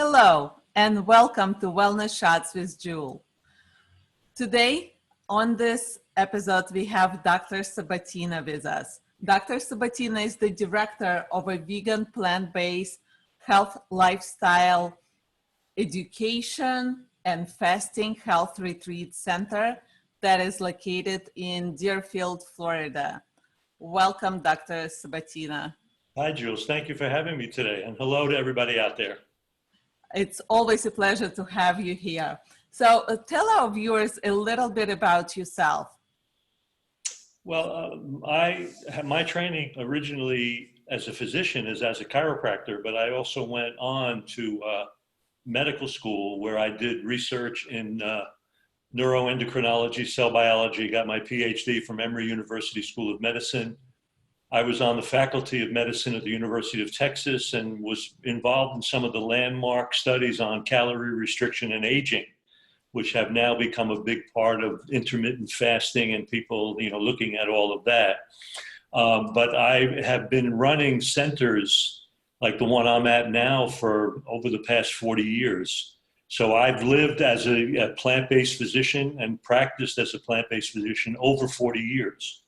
Hello, and welcome to Wellness Shots with Jewel. Today, on this episode, we have Dr. Sabatino with us. Dr. Sabatino is the director of a vegan plant-based health lifestyle education and fasting health retreat center that is located in Deerfield, Florida. Welcome, Dr. Sabatino. Hi, Jules. Thank you for having me today, and hello to everybody out there. It's always a pleasure to have you here. So tell our viewers a little bit about yourself. Well, my training originally as a physician is as a chiropractor, but I also went on to medical school where I did research in neuroendocrinology, cell biology, got my PhD from Emory University School of Medicine. I was on the faculty of medicine at the University of Texas and was involved in some of the landmark studies on calorie restriction and aging, which have now become a big part of intermittent fasting and people, looking at all of that. But I have been running centers like the one I'm at now for over the past 40 years. So I've lived as a plant-based physician and practiced as a plant-based physician over 40 years.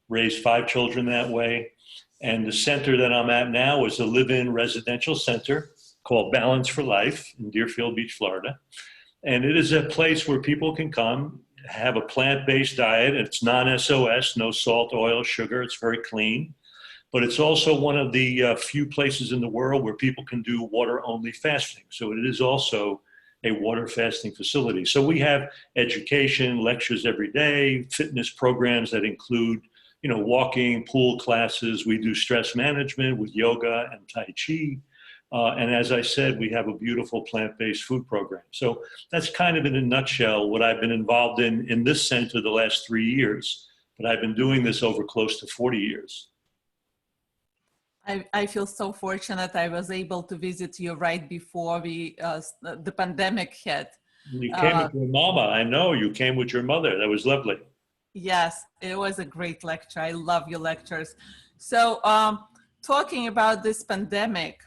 Raised 5 children that way. And the center that I'm at now is a live-in residential center called Balance for Life in Deerfield Beach, Florida. And it is a place where people can come, have a plant-based diet. It's non-SOS, no salt, oil, sugar. It's very clean. But it's also one of the few places in the world where people can do water-only fasting. So it is also a water fasting facility. So we have education, lectures every day, fitness programs that include walking, pool classes. We do stress management with yoga and Tai Chi. And as I said, we have a beautiful plant-based food program. So that's kind of in a nutshell what I've been involved in this center the last 3 years. But I've been doing this over close to 40 years. I feel so fortunate I was able to visit you right before the pandemic hit. You came with your mama. I know you came with your mother. That was lovely. Yes, it was a great lecture. I love your lectures. So talking about this pandemic,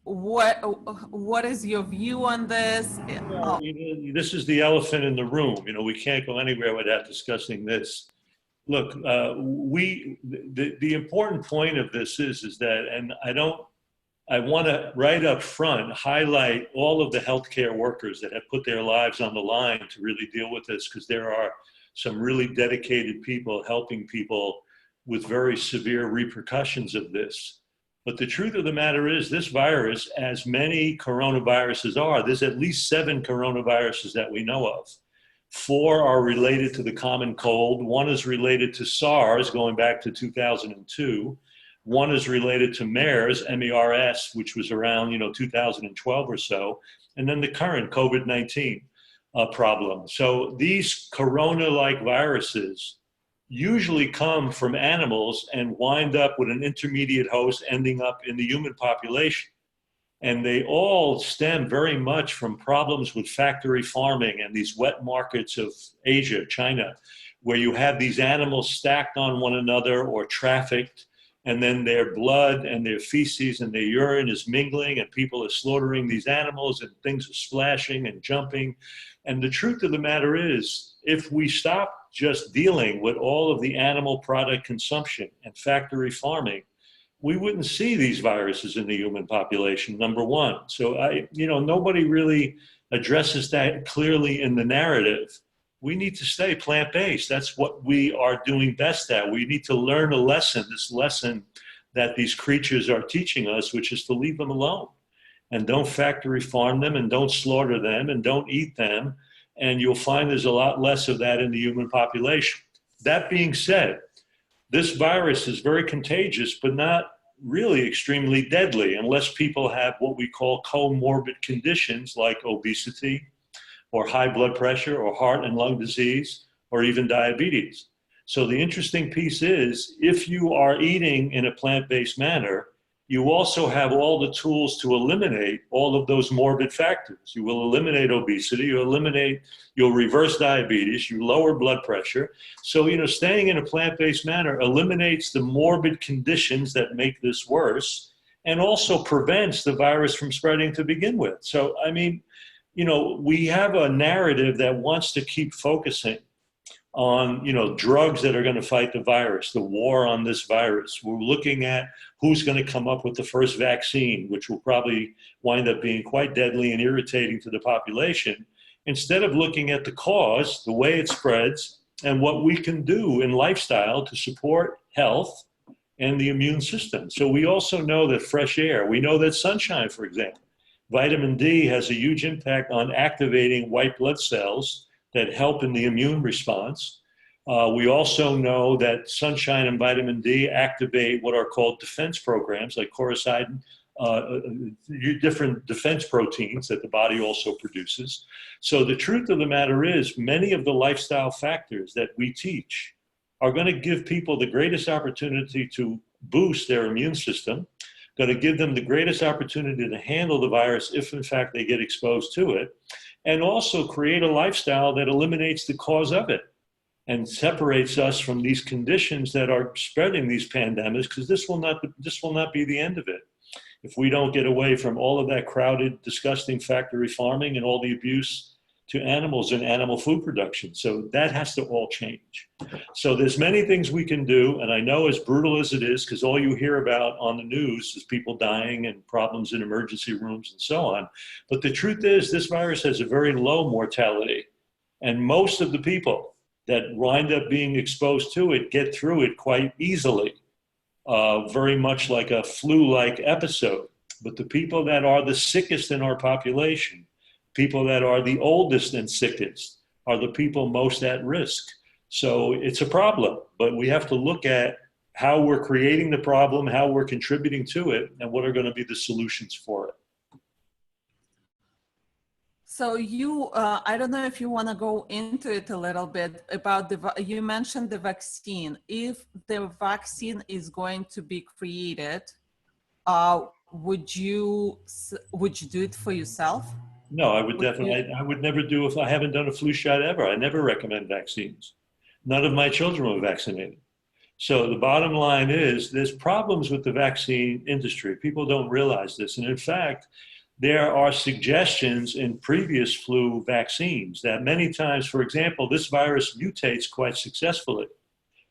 what is your view on this? Well, this is the elephant in the room. We can't go anywhere without discussing this. Look, the important point of this is that, and I want to right up front highlight all of the healthcare workers that have put their lives on the line to really deal with this, because there are some really dedicated people helping people with very severe repercussions of this. But the truth of the matter is this virus, as many coronaviruses are, there's at least 7 coronaviruses that we know of. 4 are related to the common cold. 1 is related to SARS going back to 2002. 1 is related to MERS, M-E-R-S, which was around 2012 or so, and then the current COVID-19 problem. So these corona-like viruses usually come from animals and wind up with an intermediate host ending up in the human population. And they all stem very much from problems with factory farming and these wet markets of Asia, China, where you have these animals stacked on one another or trafficked, and then their blood and their feces and their urine is mingling, and people are slaughtering these animals, and things are splashing and jumping. And the truth of the matter is, if we stop just dealing with all of the animal product consumption and factory farming, we wouldn't see these viruses in the human population, number one. So nobody really addresses that clearly in the narrative. We need to stay plant-based. That's what we are doing best at. We need to learn this lesson that these creatures are teaching us, which is to leave them alone and don't factory farm them and don't slaughter them and don't eat them. And you'll find there's a lot less of that in the human population. That being said, this virus is very contagious, but not really extremely deadly unless people have what we call comorbid conditions like obesity, or high blood pressure, or heart and lung disease, or even diabetes. So the interesting piece is, if you are eating in a plant-based manner, you also have all the tools to eliminate all of those morbid factors. You will eliminate obesity, you'll reverse diabetes, you lower blood pressure. So, staying in a plant-based manner eliminates the morbid conditions that make this worse, and also prevents the virus from spreading to begin with. So, I mean, we have a narrative that wants to keep focusing on, drugs that are going to fight the virus, the war on this virus. We're looking at who's going to come up with the first vaccine, which will probably wind up being quite deadly and irritating to the population, instead of looking at the cause, the way it spreads, and what we can do in lifestyle to support health and the immune system. So we also know that fresh air, we know that sunshine, for example, vitamin D has a huge impact on activating white blood cells that help in the immune response. We also know that sunshine and vitamin D activate what are called defense programs, like chorocidin, different defense proteins that the body also produces. So the truth of the matter is, many of the lifestyle factors that we teach are going to give people the greatest opportunity to boost their immune system, going to give them the greatest opportunity to handle the virus if in fact they get exposed to it, and also create a lifestyle that eliminates the cause of it and separates us from these conditions that are spreading these pandemics, because this will not be the end of it. If we don't get away from all of that crowded, disgusting factory farming and all the abuse to animals and animal food production. So that has to all change. So there's many things we can do. And I know, as brutal as it is, because all you hear about on the news is people dying and problems in emergency rooms and so on. But the truth is, this virus has a very low mortality. And most of the people that wind up being exposed to it get through it quite easily, very much like a flu-like episode. But the people that are the sickest in our population, people that are the oldest and sickest, are the people most at risk. So it's a problem, but we have to look at how we're creating the problem, how we're contributing to it, and what are going to be the solutions for it. So I don't know if you want to go into it a little bit about you mentioned the vaccine. If the vaccine is going to be created, would you do it for yourself? No, I would definitely, I would never do, if I haven't done a flu shot ever. I never recommend vaccines. None of my children were vaccinated. So the bottom line is, there's problems with the vaccine industry. People don't realize this. And in fact, there are suggestions in previous flu vaccines that many times, for example, this virus mutates quite successfully.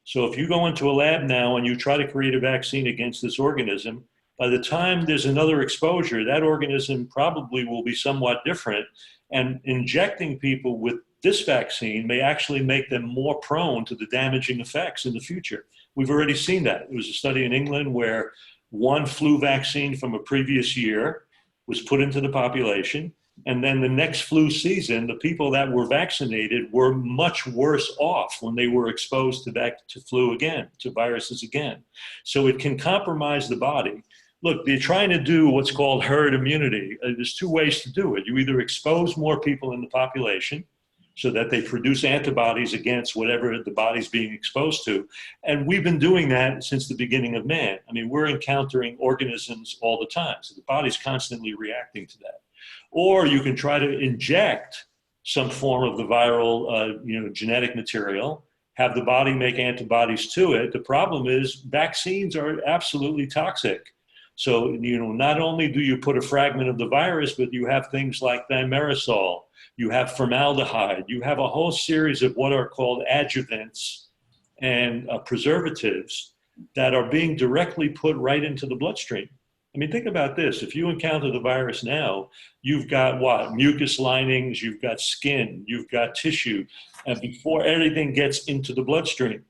So if you go into a lab now and you try to create a vaccine against this organism, by the time there's another exposure, that organism probably will be somewhat different. And injecting people with this vaccine may actually make them more prone to the damaging effects in the future. We've already seen that. There was a study in England where one flu vaccine from a previous year was put into the population, and then the next flu season, the people that were vaccinated were much worse off when they were exposed to flu again, to viruses again. So it can compromise the body. Look, they're trying to do what's called herd immunity. There's two ways to do it. You either expose more people in the population so that they produce antibodies against whatever the body's being exposed to. And we've been doing that since the beginning of man. I mean, we're encountering organisms all the time. So the body's constantly reacting to that. Or you can try to inject some form of the viral, genetic material, have the body make antibodies to it. The problem is vaccines are absolutely toxic. So, not only do you put a fragment of the virus, but you have things like thimerosal, you have formaldehyde, you have a whole series of what are called adjuvants and preservatives that are being directly put right into the bloodstream. I mean, think about this. If you encounter the virus now, you've got what? Mucus linings, you've got skin, you've got tissue, and before anything gets into the bloodstream.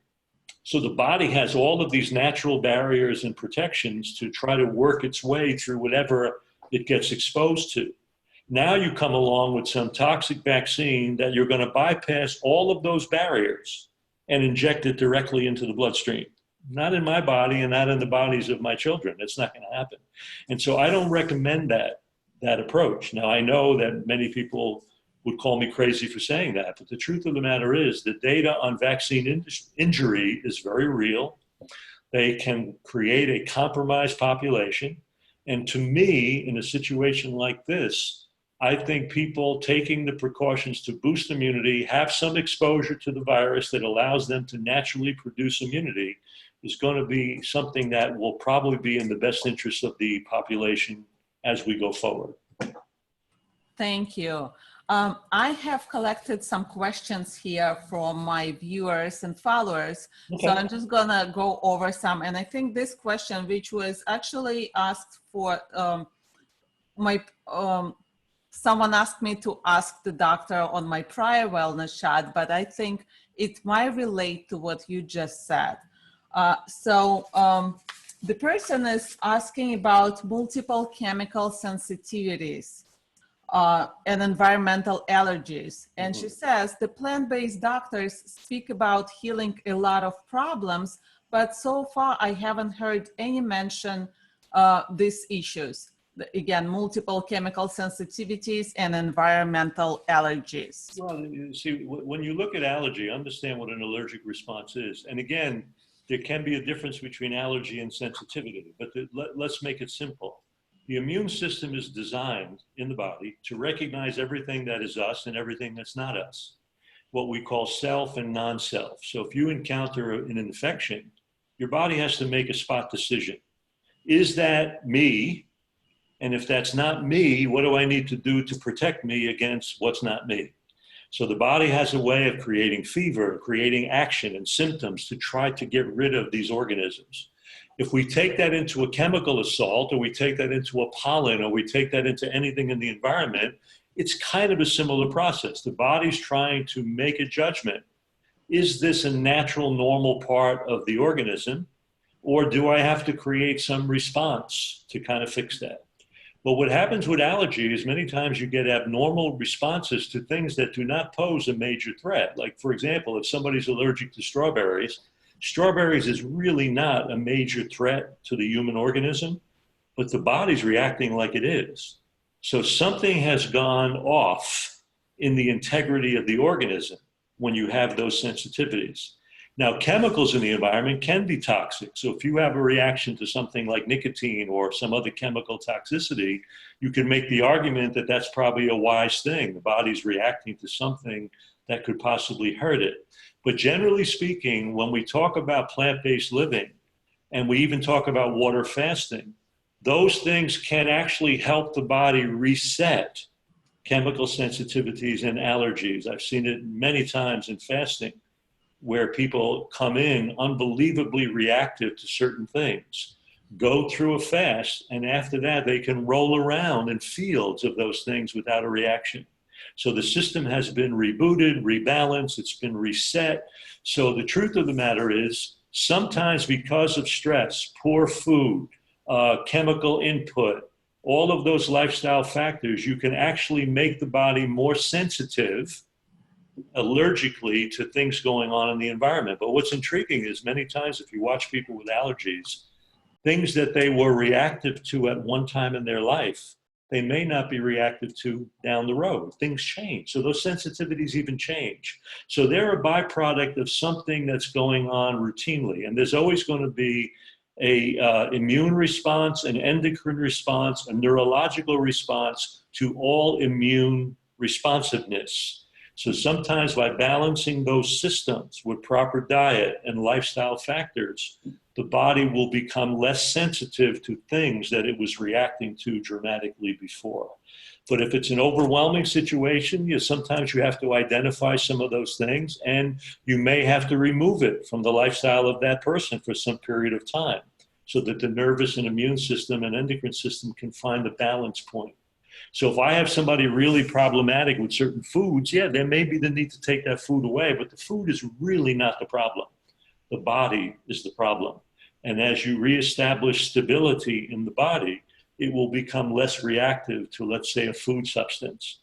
So the body has all of these natural barriers and protections to try to work its way through whatever it gets exposed to. Now you come along with some toxic vaccine that you're going to bypass all of those barriers and inject it directly into the bloodstream. Not in my body and not in the bodies of my children. It's not going to happen. And so I don't recommend that approach. Now, I know that many people would call me crazy for saying that, but the truth of the matter is the data on vaccine injury is very real. They can create a compromised population. And to me, in a situation like this, I think people taking the precautions to boost immunity, have some exposure to the virus that allows them to naturally produce immunity, is going to be something that will probably be in the best interest of the population as we go forward. Thank you. I have collected some questions here from my viewers and followers. Okay. So I'm just gonna go over some. And I think this question, which was actually asked for someone asked me to ask the doctor on my prior wellness shot, but I think it might relate to what you just said. The person is asking about multiple chemical sensitivities and environmental allergies. And she says the plant-based doctors speak about healing a lot of problems, but so far I haven't heard any mention these issues. Again, multiple chemical sensitivities and environmental allergies. Well, you see, when you look at allergy, understand what an allergic response is. And again, there can be a difference between allergy and sensitivity, but let's make it simple. The immune system is designed in the body to recognize everything that is us and everything that's not us, what we call self and non-self. So if you encounter an infection, your body has to make a spot decision. Is that me? And if that's not me, what do I need to do to protect me against what's not me? So the body has a way of creating fever, creating action and symptoms to try to get rid of these organisms. If we take that into a chemical assault, or we take that into a pollen, or we take that into anything in the environment, it's kind of a similar process. The body's trying to make a judgment. Is this a natural, normal part of the organism? Or do I have to create some response to kind of fix that? But what happens with allergy is many times you get abnormal responses to things that do not pose a major threat. Like, for example, if somebody's allergic to strawberries is really not a major threat to the human organism, but the body's reacting like it is. So something has gone off in the integrity of the organism when you have those sensitivities. Now, chemicals in the environment can be toxic. So if you have a reaction to something like nicotine or some other chemical toxicity, you can make the argument that that's probably a wise thing. The body's reacting to something that could possibly hurt it. But generally speaking, when we talk about plant-based living, and we even talk about water fasting, those things can actually help the body reset chemical sensitivities and allergies. I've seen it many times in fasting, where people come in unbelievably reactive to certain things, go through a fast, and after that, they can roll around in fields of those things without a reaction. So the system has been rebooted, rebalanced, it's been reset. So the truth of the matter is, sometimes because of stress, poor food, chemical input, all of those lifestyle factors, you can actually make the body more sensitive allergically to things going on in the environment. But what's intriguing is many times if you watch people with allergies, things that they were reactive to at one time in their life, they may not be reactive to down the road. Things change. So those sensitivities even change. So they're a byproduct of something that's going on routinely. And there's always going to be a immune response, an endocrine response, a neurological response to all immune responsiveness. So sometimes by balancing those systems with proper diet and lifestyle factors, the body will become less sensitive to things that it was reacting to dramatically before. But if it's an overwhelming situation, sometimes you have to identify some of those things, and you may have to remove it from the lifestyle of that person for some period of time so that the nervous and immune system and endocrine system can find the balance point. So if I have somebody really problematic with certain foods, there may be the need to take that food away, but the food is really not the problem. The body is the problem. And as you reestablish stability in the body, it will become less reactive to, let's say, a food substance.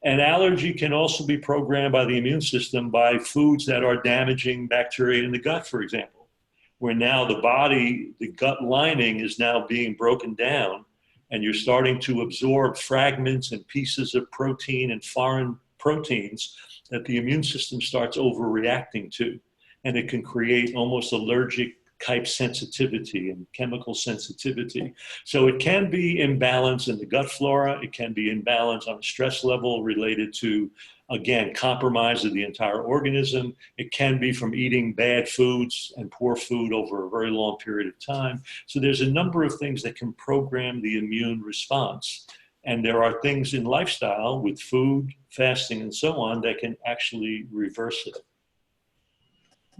And allergy can also be programmed by the immune system by foods that are damaging bacteria in the gut, for example, where now the body, the gut lining is now being broken down, and you're starting to absorb fragments and pieces of protein and foreign proteins that the immune system starts overreacting to. And it can create almost allergic type sensitivity and chemical sensitivity. So it can be imbalance in the gut flora. It can be imbalance on a stress level related to, again, compromise of the entire organism. It can be from eating bad foods and poor food over a very long period of time. So there's a number of things that can program the immune response. And there are things in lifestyle with food, fasting, and so on that can actually reverse it.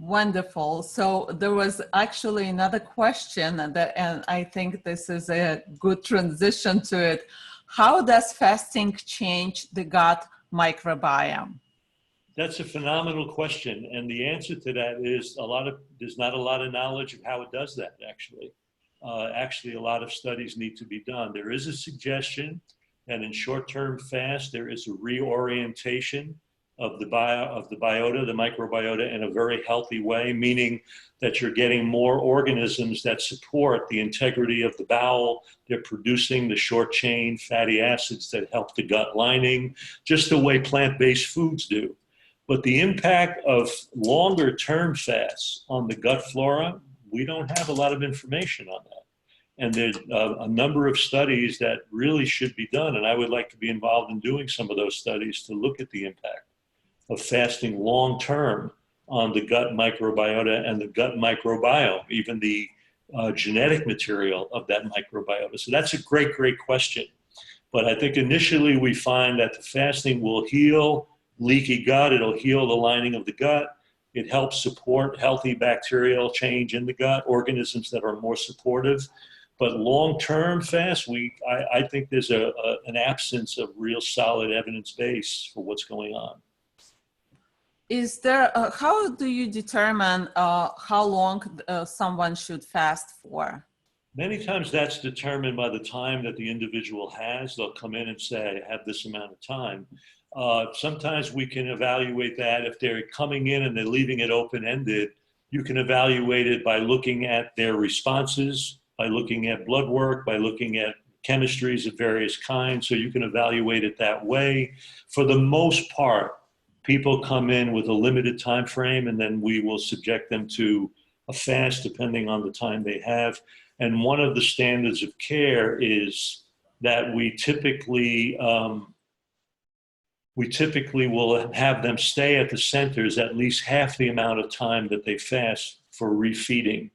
Wonderful. So there was actually another question and I think this is a good transition to it. How does fasting change the gut microbiome? That's a phenomenal question. And the answer to that is there's not a lot of knowledge of how it does that, actually. Actually, a lot of studies need to be done. There is a suggestion that in short-term fast, there is a reorientation of the biota, the microbiota, in a very healthy way, meaning that you're getting more organisms that support the integrity of the bowel. They're producing the short-chain fatty acids that help the gut lining, just the way plant-based foods do. But the impact of longer-term fasts on the gut flora, we don't have a lot of information on that. And there's a number of studies that really should be done, and I would like to be involved in doing some of those studies to look at the impact of fasting long-term on the gut microbiota and the gut microbiome, even the genetic material of that microbiota. So that's a great, great question. But I think initially we find that the fasting will heal leaky gut. It'll heal the lining of the gut. It helps support healthy bacterial change in the gut, organisms that are more supportive. But long-term fast, I think there's an absence of real solid evidence base for what's going on. Is there, how do you determine how long someone should fast for? Many times that's determined by the time that the individual has. They'll come in and say, I have this amount of time. Sometimes we can evaluate that if they're coming in and they're leaving it open-ended. You can evaluate it by looking at their responses, by looking at blood work, by looking at chemistries of various kinds. So you can evaluate it that way. For the most part, people come in with a limited time frame, and then we will subject them to a fast depending on the time they have. And one of the standards of care is that we typically will have them stay at the centers at least half the amount of time that they fast for refeeding.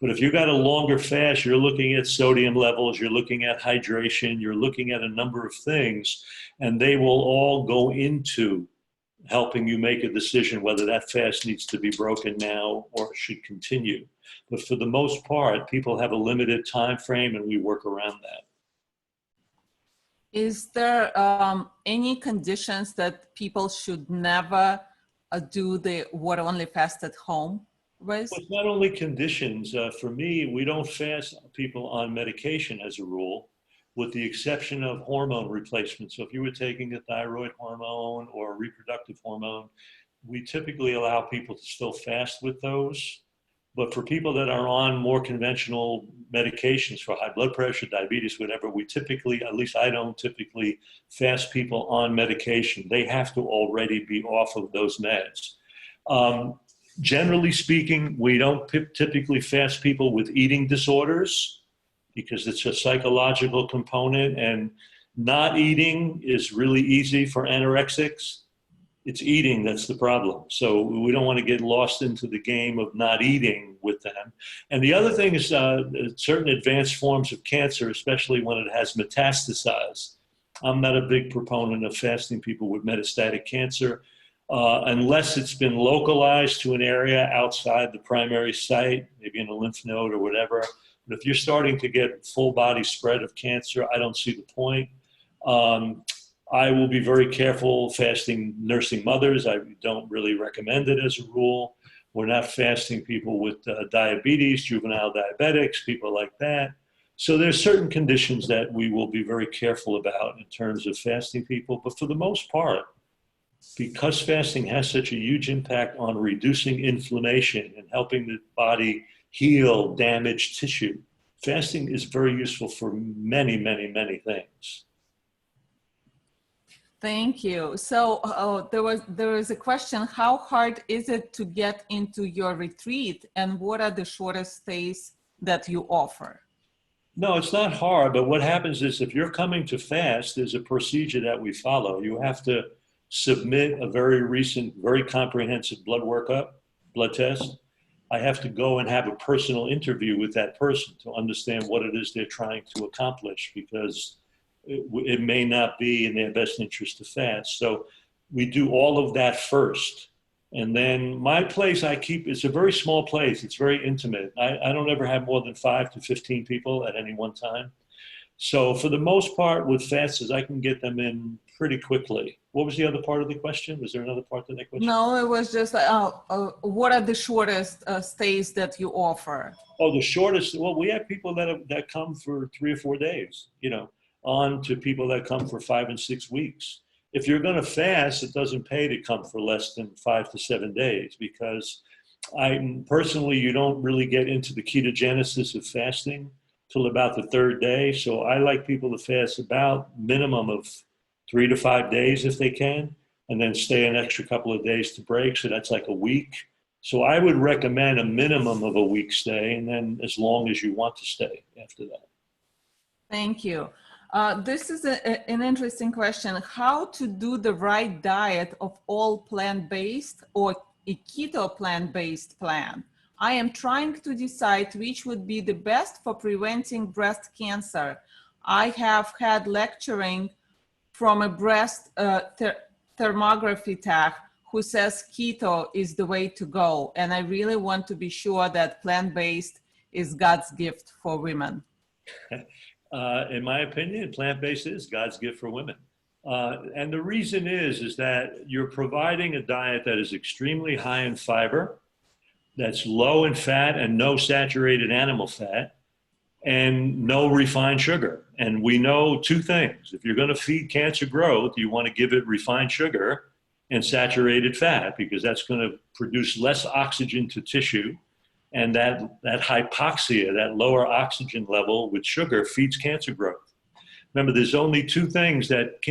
But if you got a longer fast, you're looking at sodium levels, you're looking at hydration, you're looking at a number of things, and they will all go into helping you make a decision whether that fast needs to be broken now or should continue. But for the most part, people have a limited time frame, and we work around that. Is there any conditions that people should never do the water-only fast at home with? Well, it's not only conditions. For me, we don't fast people on medication as a rule, with the exception of hormone replacement. So if you were taking a thyroid hormone or a reproductive hormone, we typically allow people to still fast with those. But for people that are on more conventional medications for high blood pressure, diabetes, whatever, we typically, at least I don't typically fast people on medication. They have to already be off of those meds. Generally speaking, we don't typically fast people with eating disorders because it's a psychological component, and not eating is really easy for anorexics. It's eating that's the problem. So we don't want to get lost into the game of not eating with them. And the other thing is certain advanced forms of cancer, especially when it has metastasized. I'm not a big proponent of fasting people with metastatic cancer unless it's been localized to an area outside the primary site, maybe in a lymph node or whatever. But if you're starting to get full body spread of cancer, I don't see the point. I will be very careful fasting nursing mothers. I don't really recommend it as a rule. We're not fasting people with diabetes, juvenile diabetics, people like that. So there's certain conditions that we will be very careful about in terms of fasting people. But for the most part, because fasting has such a huge impact on reducing inflammation and helping the body heal damaged tissue, fasting is very useful for many, many, many things. Thank you. So there was a question, how hard is it to get into your retreat, and what are the shortest stays that you offer? No, it's not hard, but what happens is if you're coming to fast, there's a procedure that we follow. You have to submit a very recent, very comprehensive blood workup, blood test. I have to go and have a personal interview with that person to understand what it is they're trying to accomplish, because it may not be in their best interest to fast. So we do all of that first. And then my place I keep, it's a very small place. It's very intimate. I don't ever have more than 5 to 15 people at any one time. So for the most part with fasts, I can get them in pretty quickly. What was the other part of the question? Was there another part to that question? No, it was just, what are the shortest stays that you offer? Oh, the shortest, well, we have people that come for 3 or 4 days, on to people that come for 5 and 6 weeks. If you're going to fast, it doesn't pay to come for less than 5 to 7 days, because personally, you don't really get into the ketogenesis of fasting till about the 3rd day. So I like people to fast about minimum of 3 to 5 days if they can, and then stay an extra couple of days to break. So that's like a week. So I would recommend a minimum of a week stay, and then as long as you want to stay after that. Thank you. This is an interesting question. How to do the right diet of all plant-based or a keto plant-based plan? I am trying to decide which would be the best for preventing breast cancer. I have had lecturing from a breast thermography tech who says keto is the way to go. And I really want to be sure that plant-based is God's gift for women. In my opinion, plant-based is God's gift for women. And the reason is that you're providing a diet that is extremely high in fiber, that's low in fat and no saturated animal fat, and no refined sugar. And we know 2 things. If you're going to feed cancer growth, you want to give it refined sugar and saturated fat, because that's going to produce less oxygen to tissue. And that hypoxia, that lower oxygen level with sugar, feeds cancer growth. Remember, there's only 2 things that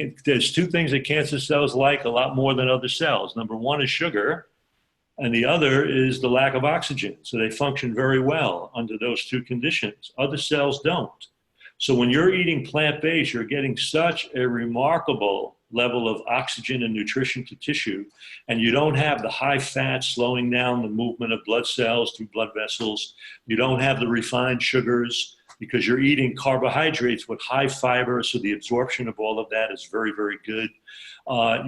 cancer cells like a lot more than other cells. Number 1 is sugar, and the other is the lack of oxygen. So they function very well under those 2 conditions. Other cells don't. So when you're eating plant-based, you're getting such a remarkable level of oxygen and nutrition to tissue, and you don't have the high fat slowing down the movement of blood cells through blood vessels. You don't have the refined sugars, because you're eating carbohydrates with high fiber, so the absorption of all of that is very, very good.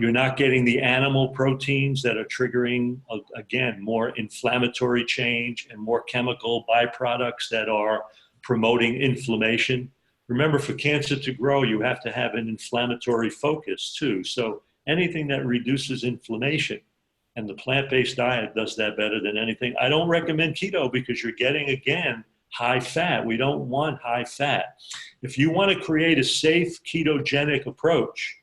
You're not getting the animal proteins that are triggering, again, more inflammatory change and more chemical byproducts that are promoting inflammation. Remember, for cancer to grow, you have to have an inflammatory focus too. So anything that reduces inflammation, and the plant-based diet does that better than anything. I don't recommend keto because you're getting, again, high fat. We don't want high fat. If you want to create a safe ketogenic approach,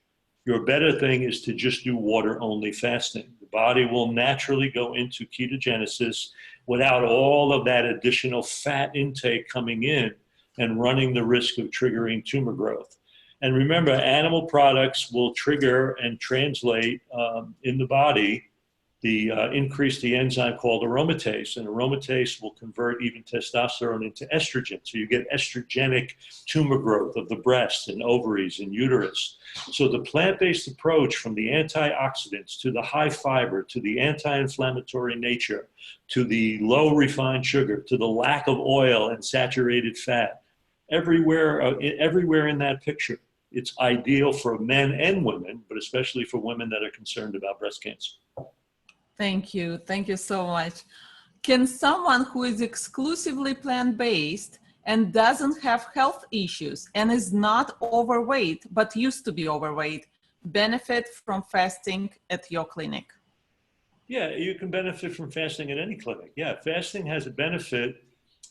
your better thing is to just do water-only fasting. The body will naturally go into ketogenesis without all of that additional fat intake coming in and running the risk of triggering tumor growth. And remember, animal products will trigger and translate in the body increase the enzyme called aromatase, and aromatase will convert even testosterone into estrogen. So you get estrogenic tumor growth of the breast and ovaries and uterus. So the plant-based approach, from the antioxidants to the high fiber to the anti-inflammatory nature to the low refined sugar to the lack of oil and saturated fat, everywhere in that picture, it's ideal for men and women, but especially for women that are concerned about breast cancer. Thank you. Thank you so much. Can someone who is exclusively plant-based and doesn't have health issues and is not overweight, but used to be overweight, benefit from fasting at your clinic? Yeah, you can benefit from fasting at any clinic. Yeah, fasting has a benefit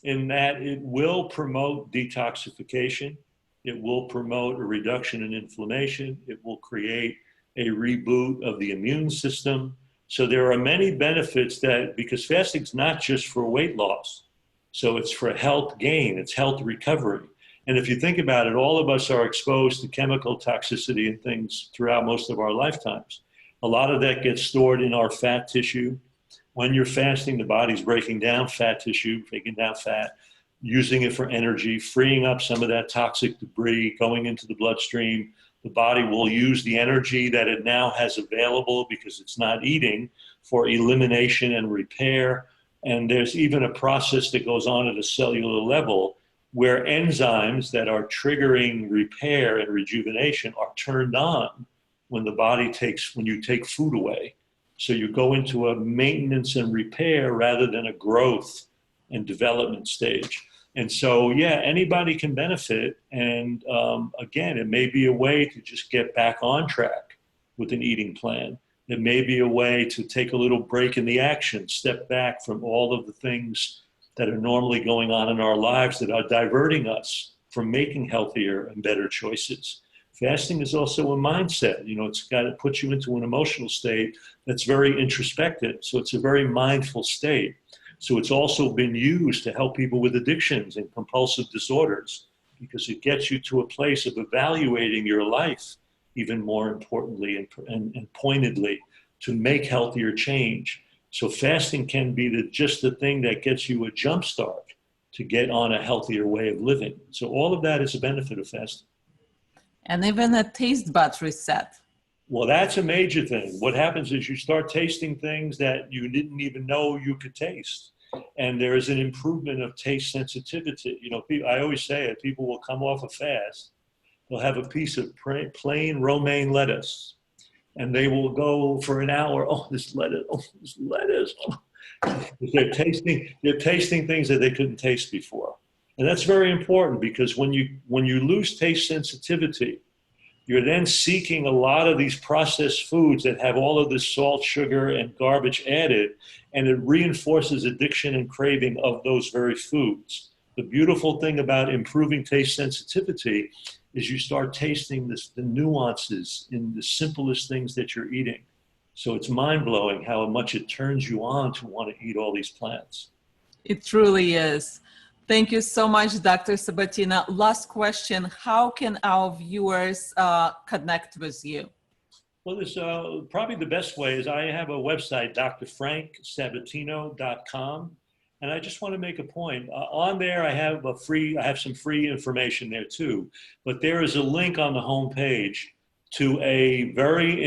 in that it will promote detoxification. It will promote a reduction in inflammation. It will create a reboot of the immune system. So there are many benefits because fasting is not just for weight loss. So it's for health gain, it's health recovery. And if you think about it, all of us are exposed to chemical toxicity and things throughout most of our lifetimes. A lot of that gets stored in our fat tissue. When you're fasting, the body's breaking down fat tissue, breaking down fat, using it for energy, freeing up some of that toxic debris going into the bloodstream. The body will use the energy that it now has available because it's not eating for elimination and repair. And there's even a process that goes on at a cellular level where enzymes that are triggering repair and rejuvenation are turned on when the body when you take food away. So you go into a maintenance and repair rather than a growth and development stage. And so, yeah, anybody can benefit. And again, it may be a way to just get back on track with an eating plan. It may be a way to take a little break in the action, step back from all of the things that are normally going on in our lives that are diverting us from making healthier and better choices. Fasting is also a mindset. You know, it's got to put you into an emotional state that's very introspective. So it's a very mindful state. So it's also been used to help people with addictions and compulsive disorders because it gets you to a place of evaluating your life, even more importantly and pointedly, to make healthier change. So fasting can be just the thing that gets you a jump start to get on a healthier way of living. So all of that is a benefit of fasting. And even a taste bud reset. Well, that's a major thing. What happens is you start tasting things that you didn't even know you could taste. And there is an improvement of taste sensitivity. You know, I always say it, people will come off a fast, they'll have a piece of plain romaine lettuce, and they will go for an hour, oh, this lettuce, oh, this lettuce. Oh. They're tasting things that they couldn't taste before. And that's very important because when you lose taste sensitivity, you're then seeking a lot of these processed foods that have all of this salt, sugar, and garbage added, and it reinforces addiction and craving of those very foods. The beautiful thing about improving taste sensitivity is you start tasting the nuances in the simplest things that you're eating. So it's mind-blowing how much it turns you on to want to eat all these plants. It truly is. Thank you so much, Dr. Sabatino. Last question, how can our viewers connect with you? Well, this probably the best way is I have a website, drfranksabatino.com, and I just want to make a point. On there, I have some free information there too, but there is a link on the homepage to a very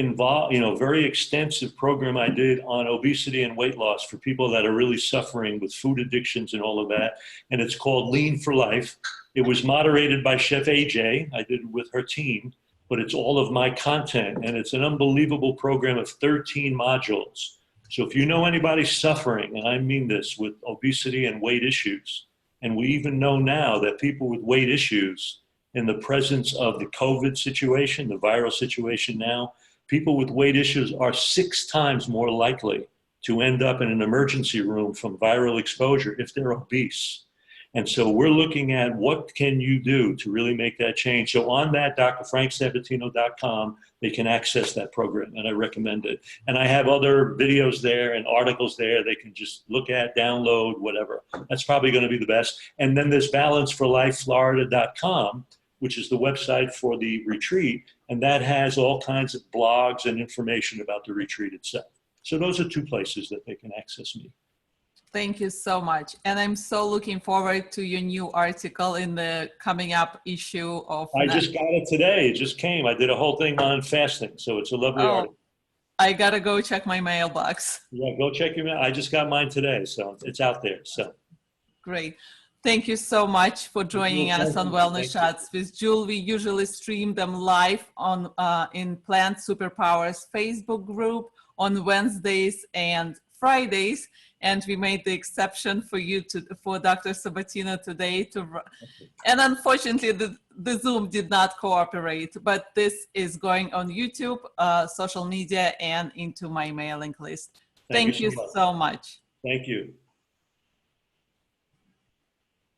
very extensive program I did on obesity and weight loss for people that are really suffering with food addictions and all of that. And it's called Lean for Life. It was moderated by Chef AJ. I did it with her team, but it's all of my content. And it's an unbelievable program of 13 modules. So if you know anybody suffering, and I mean this, with obesity and weight issues, and we even know now that people with weight issues, in the presence of the COVID situation, the viral situation now, people with weight issues are 6 times more likely to end up in an emergency room from viral exposure if they're obese. And so we're looking at what can you do to really make that change. So on that, drfranksabatino.com, they can access that program, and I recommend it. And I have other videos there and articles there they can just look at, download, whatever. That's probably going to be the best. And then there's balanceforlifeflorida.com, which is the website for the retreat, and that has all kinds of blogs and information about the retreat itself. So those are 2 places that they can access me. Thank you so much. And I'm so looking forward to your new article in the coming up issue of... I just got it today. It just came. I did a whole thing on fasting, so it's a lovely article. I got to go check my mailbox. Yeah, go check your mail. I just got mine today, so it's out there. So great. Thank you so much for joining us on Wellness Shots with Jewel. We usually stream them live on in Plant Superpowers Facebook group on Wednesdays and Fridays, and we made the exception for you for Dr. Sabatino today and unfortunately the Zoom did not cooperate, but this is going on YouTube, social media, and into my mailing list. Thank you so much. Thank you.